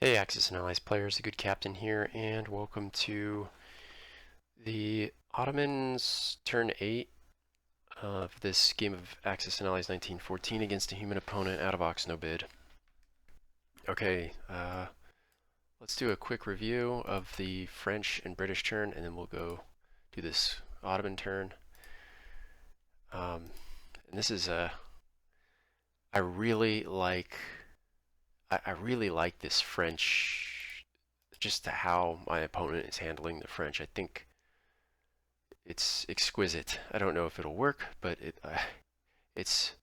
Hey Axis and Allies players, the good captain here, and welcome to the Ottomans turn 8 of this game of Axis and Allies 1914 against a human opponent out of Oxnobid. Okay, let's do a quick review of the French and British turn, and then we'll go do this Ottoman turn. And this is I really like I really like this French, just how my opponent is handling the French. I think it's exquisite. I don't know if it'll work, but it's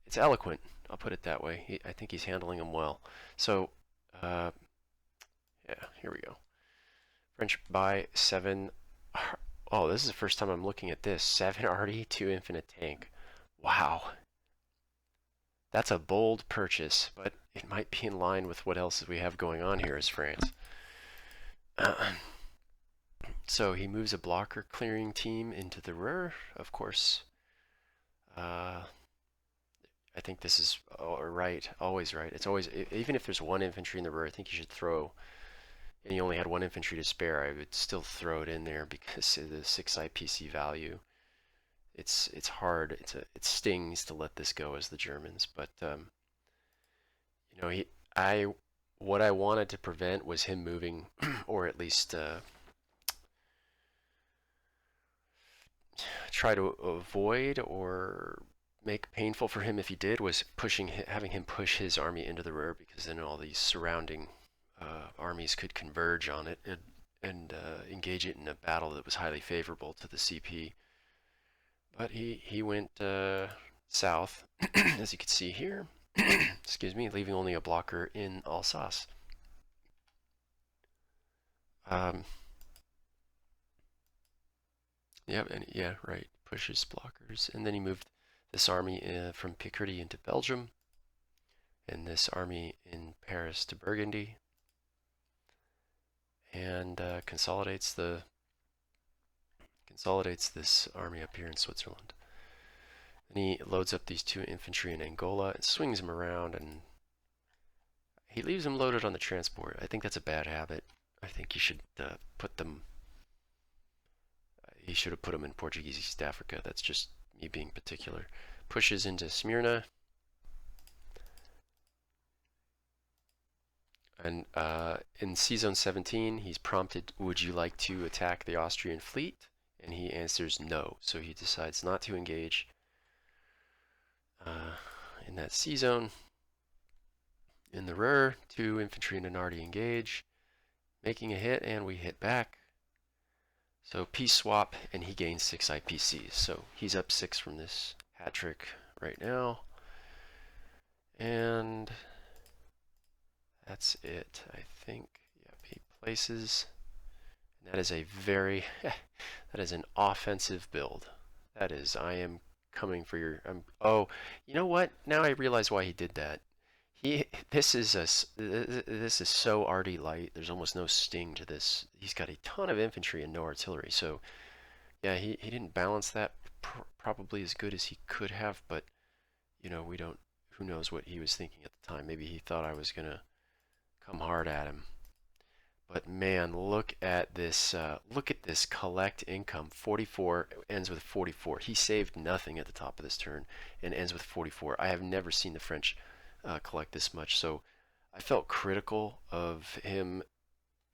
it's eloquent. I'll put it that way. I think he's handling them well. So, uh, yeah, here we go. French by 7. Oh, this is the first time I'm looking at this. 7 arty, 2 infinite tank. Wow. That's a bold purchase, but it might be in line with what else we have going on here as France. So he moves a blocker clearing team into the rear, of course. Uh, I think this is right, always right. It's always, even if there's one infantry in the rear, I think you should throw, and you only had one infantry to spare, I would still throw it in there because of the 6 IPC value. It's hard, it stings to let this go as the Germans, but you know, I, what I wanted to prevent was him moving, or at least try to avoid or make painful for him if he did, was having him push his army into the rear, because then all these surrounding armies could converge on it and engage it in a battle that was highly favorable to the CP. But he went south, as you can see here. Excuse me, leaving only a blocker in Alsace. Um, yeah, right. Pushes blockers, and then he moved this army from Picardy into Belgium, and this army in Paris to Burgundy, and consolidates this army up here in Switzerland. Then he loads up these 2 infantry in Angola and swings them around, and he leaves them loaded on the transport. I think that's a bad habit. I think he should put them. He should have put them in Portuguese East Africa. That's just me being particular. Pushes into Smyrna, and in Sea Zone 17, he's prompted, "Would you like to attack the Austrian fleet?" And he answers no. So he decides not to engage uh, in that Sea Zone. In the rear, 2 infantry and an arty engage, making a hit, and we hit back. So peace swap, and he gains 6 IPCs. So he's up 6 from this hat trick right now. And that's it, I think. Yep, he places. And that is a very, that is an offensive build. That is, I am coming for your, oh, you know what? Now I realize why he did that. This is so arty light. There's almost no sting to this. He's got a ton of infantry and no artillery. So yeah, he didn't balance that probably as good as he could have. But you know, we don't. Who knows what he was thinking at the time? Maybe he thought I was gonna come hard at him. But man, look at this. Look at this collect income. 44 ends with 44. He saved nothing at the top of this turn and ends with 44. I have never seen the French collect this much. So I felt critical of him,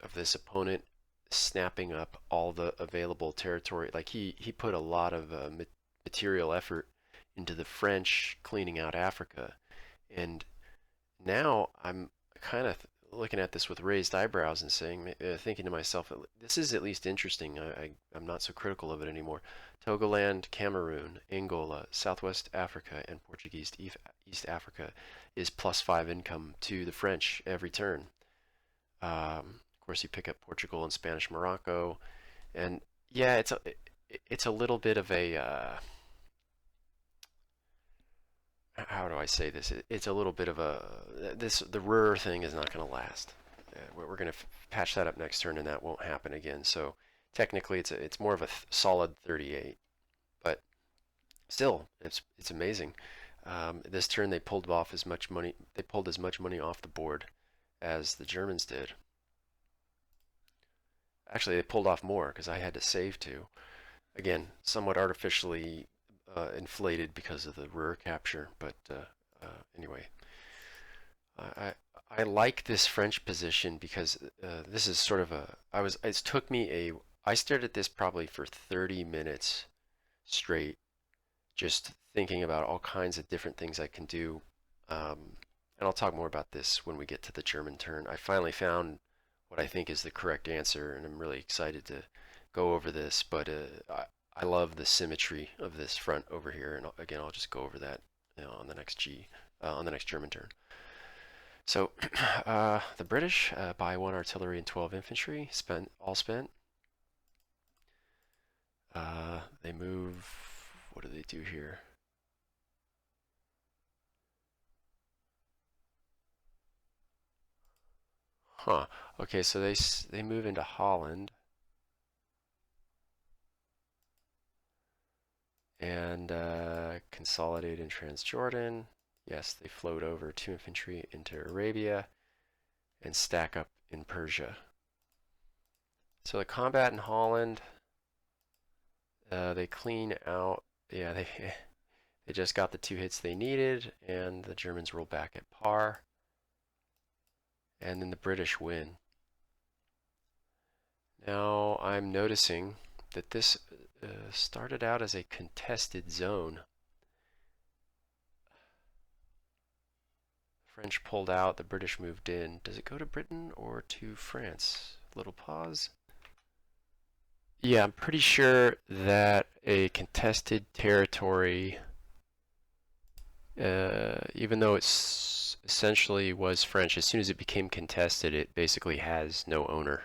of this opponent, snapping up all the available territory. Like he put a lot of material effort into the French cleaning out Africa, and now I'm kind of looking at this with raised eyebrows and thinking to myself, this is at least interesting. I'm not so critical of it anymore. Togoland, Cameroon, Angola, Southwest Africa, and Portuguese East Africa is +5 income to the French every turn. Of course, you pick up Portugal and Spanish Morocco, and yeah, it's a little bit of a how do I say this? It's a little bit of the Ruhr thing is not going to last. We're going to patch that up next turn, and that won't happen again. So technically, it's more of a solid 38, but still, it's amazing. This turn they pulled off as much money. They pulled as much money off the board as the Germans did. Actually, they pulled off more because I had to save too. Again, somewhat artificially inflated because of the Ruhr capture, but anyway, I I like this French position because this is sort of a it took me I stared at this probably for 30 minutes straight, just thinking about all kinds of different things I can do. And I'll talk more about this when we get to the German turn. I finally found what I think is the correct answer, and I'm really excited to go over this. But I love the symmetry of this front over here, and again, I'll just go over that, on the next on the next German turn. So the British buy 1 artillery and 12 infantry, all spent. They move. What do they do here? Huh. Okay, so they move into Holland. And consolidate in Transjordan. Yes, they float over 2 infantry into Arabia and stack up in Persia. So the combat in Holland, they clean out. Yeah, they just got the 2 hits they needed, and the Germans roll back at par. And then the British win. Now I'm noticing that this started out as a contested zone. French pulled out, the British moved in. Does it go to Britain or to France? Little pause. Yeah, I'm pretty sure that a contested territory, even though it's essentially was French, as soon as it became contested, it basically has no owner.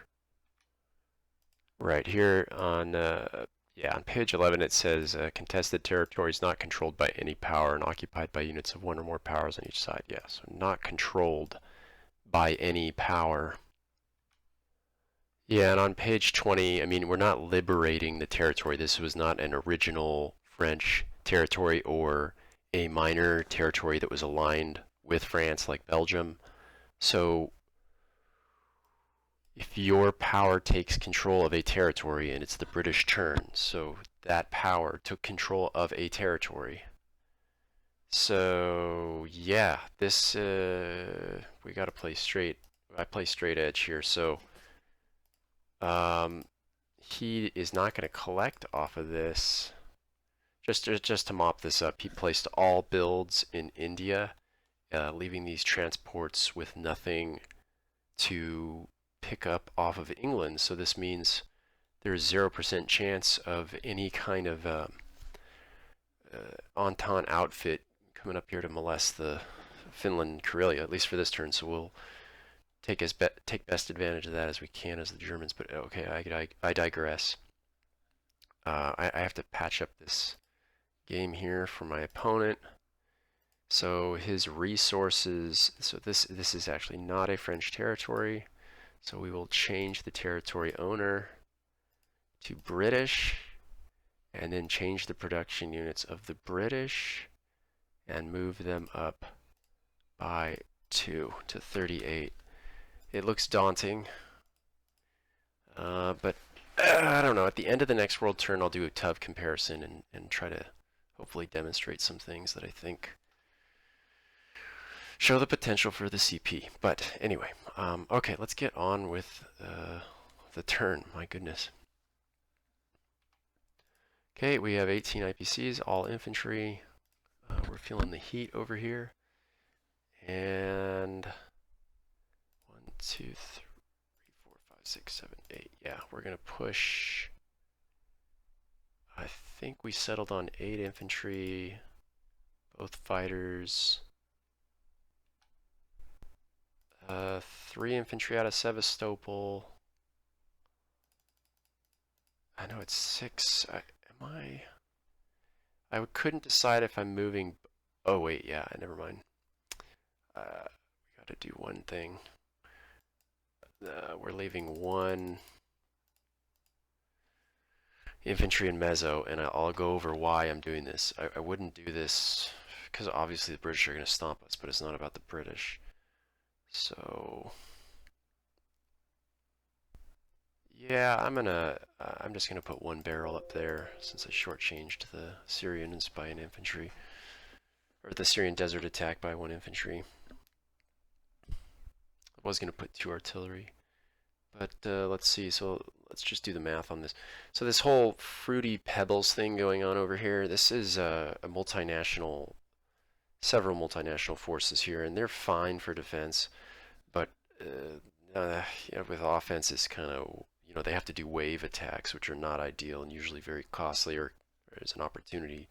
Right here on page 11 it says contested territory is not controlled by any power and occupied by units of 1 or more powers on each side. Yeah, so not controlled by any power. Yeah, and on page 20, I mean, we're not liberating the territory. This was not an original French territory or a minor territory that was aligned with France like Belgium. So if your power takes control of a territory and it's the British turn, so that power took control of a territory. So yeah, this we got to play straight. I play straight edge here, so he is not going to collect off of this. Just to mop this up, he placed all builds in India, leaving these transports with nothing to pick up off of England. So this means there's 0% chance of any kind of Entente outfit coming up here to molest the Finland and Karelia, at least for this turn. So we'll take best advantage of that as we can as the Germans. But okay, I digress. I have to patch up this game here for my opponent. So his resources. So this is actually not a French territory. So we will change the territory owner to British, and then change the production units of the British and move them up by 2 to 38. It looks daunting, but I don't know. At the end of the next world turn, I'll do a tough comparison and try to hopefully demonstrate some things that I think show the potential for the CP. But anyway, okay, let's get on with the turn. My goodness. Okay, we have 18 IPCs, all infantry. We're feeling the heat over here. And 1, 2, 3, 4, 5, 6, 7, 8. Yeah, we're going to push. I think we settled on 8 infantry, both fighters. 3 infantry out of Sevastopol. I know it's 6. I couldn't decide if I'm moving. Oh wait, yeah, never mind. We gotta do one thing. We're leaving 1 infantry in Mezzo, and I'll go over why I'm doing this. I wouldn't do this because obviously the British are going to stomp us, but it's not about the British. So yeah, I'm just gonna put one barrel up there since I shortchanged the Syrians by an infantry, or the Syrian desert attack by one infantry. I was gonna put two artillery, but let's see. So let's just do the math on this. So this whole Fruity Pebbles thing going on over here, this is a multinational, several multinational forces here, and they're fine for defense, but with offense, it's kind of, they have to do wave attacks, which are not ideal and usually very costly, or there's an opportunity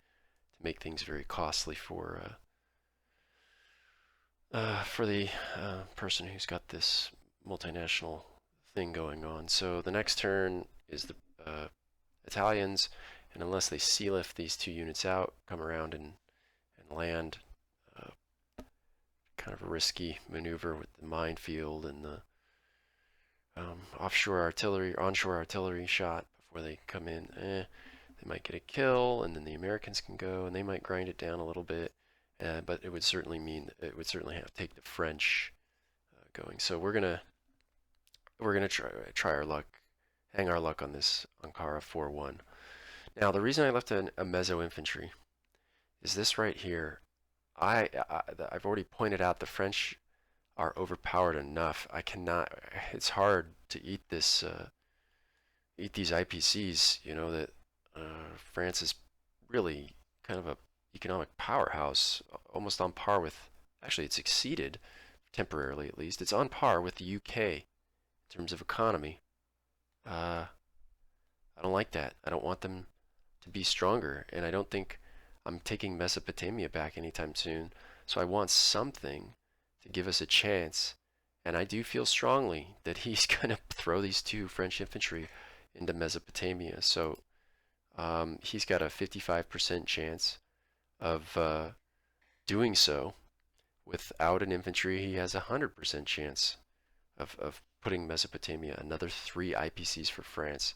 to make things very costly for the person who's got this multinational thing going on. So the next turn is the Italians, and unless they sea lift these two units out, come around and land, kind of a risky maneuver with the minefield and the offshore artillery, onshore artillery shot before they come in. They might get a kill, and then the Americans can go, and they might grind it down a little bit. But it would certainly mean it would certainly have to take the French going. So we're gonna try our luck, hang our luck on this Ankara 4-1. Now the reason I left a mezzo infantry is this right here. I've already pointed out the French are overpowered enough. I cannot. It's hard to eat this, eat these IPCs. That France is really kind of a economic powerhouse, almost on par with. Actually, it's exceeded temporarily, at least. It's on par with the UK in terms of economy. I don't like that. I don't want them to be stronger, and I don't think I'm taking Mesopotamia back anytime soon. So I want something to give us a chance. And I do feel strongly that he's going to throw these two French infantry into Mesopotamia. So he's got a 55% chance of doing so. Without an infantry, he has a 100% chance of putting Mesopotamia, another 3 IPCs for France,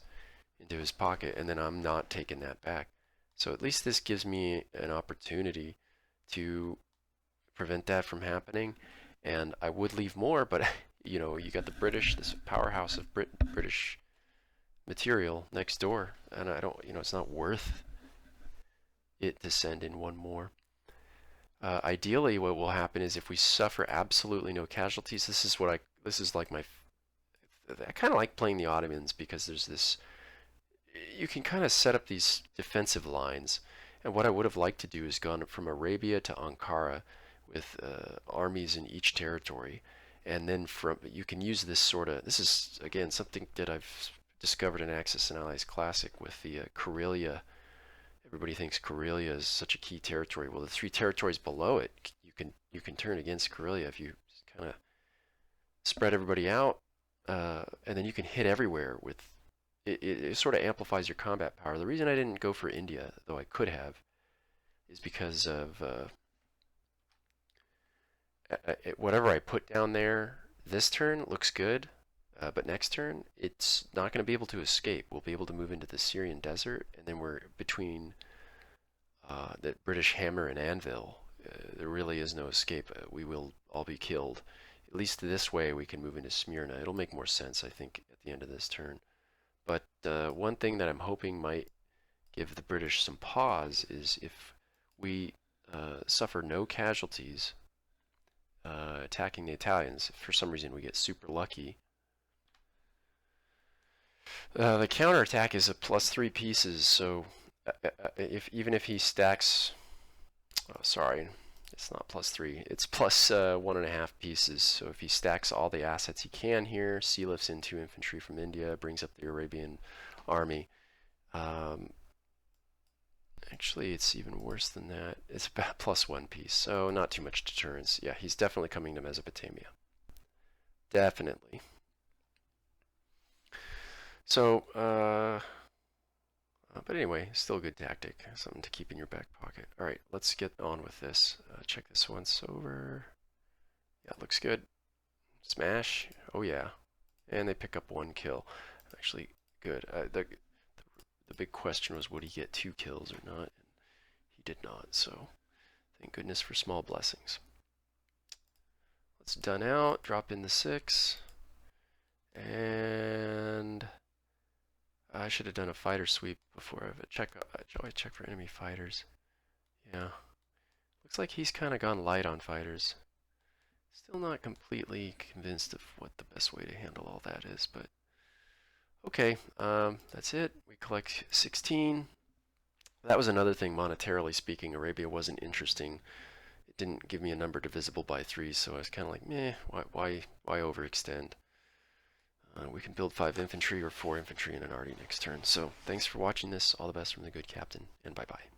into his pocket. And then I'm not taking that back. So at least this gives me an opportunity to prevent that from happening. And I would leave more, but you got the British, this powerhouse of British material next door, and I don't, it's not worth it to send in one more. Ideally, what will happen is if we suffer absolutely no casualties, this is like I kind of like playing the Ottomans because there's this, you can kind of set up these defensive lines. And what I would have liked to do is gone from Arabia to Ankara with armies in each territory, and then you can use this this is again something that I've discovered in Axis and Allies Classic with the Karelia. Everybody thinks Karelia is such a key territory. Well, the 3 territories below it, you can turn against Karelia if you kind of spread everybody out, and then you can hit everywhere with it sort of amplifies your combat power. The reason I didn't go for India, though I could have, is because of whatever I put down there this turn looks good, but next turn it's not going to be able to escape. We'll be able to move into the Syrian desert, and then we're between the British hammer and anvil. There really is no escape. We will all be killed. At least this way we can move into Smyrna. It'll make more sense, I think, at the end of this turn. But one thing that I'm hoping might give the British some pause is if we suffer no casualties attacking the Italians. If for some reason we get super lucky. The counterattack is a +3 pieces, so even if he stacks, oh, sorry, it's not +3, it's plus 1.5 pieces. So if he stacks all the assets he can here, sea lifts in 2 infantry from India, brings up the Arabian army. Actually, it's even worse than that. It's about +1 piece, so not too much deterrence. Yeah, he's definitely coming to Mesopotamia. Definitely. So, but anyway, still a good tactic. Something to keep in your back pocket. All right, let's get on with this. Check this once over. Yeah, looks good. Smash. Oh yeah. And they pick up 1 kill. Actually, good. The big question was, would he get 2 kills or not? And he did not, so thank goodness for small blessings. Let's done out, drop in the 6. And I should have done a fighter sweep before I check for enemy fighters. Yeah. Looks like he's kind of gone light on fighters. Still not completely convinced of what the best way to handle all that is, but okay, that's it. We collect 16. That was another thing, monetarily speaking. Arabia wasn't interesting. It didn't give me a number divisible by 3, so I was kind of like, meh, why overextend? We can build 5 infantry or 4 infantry in an arty next turn. So thanks for watching this. All the best from the good captain, and bye-bye.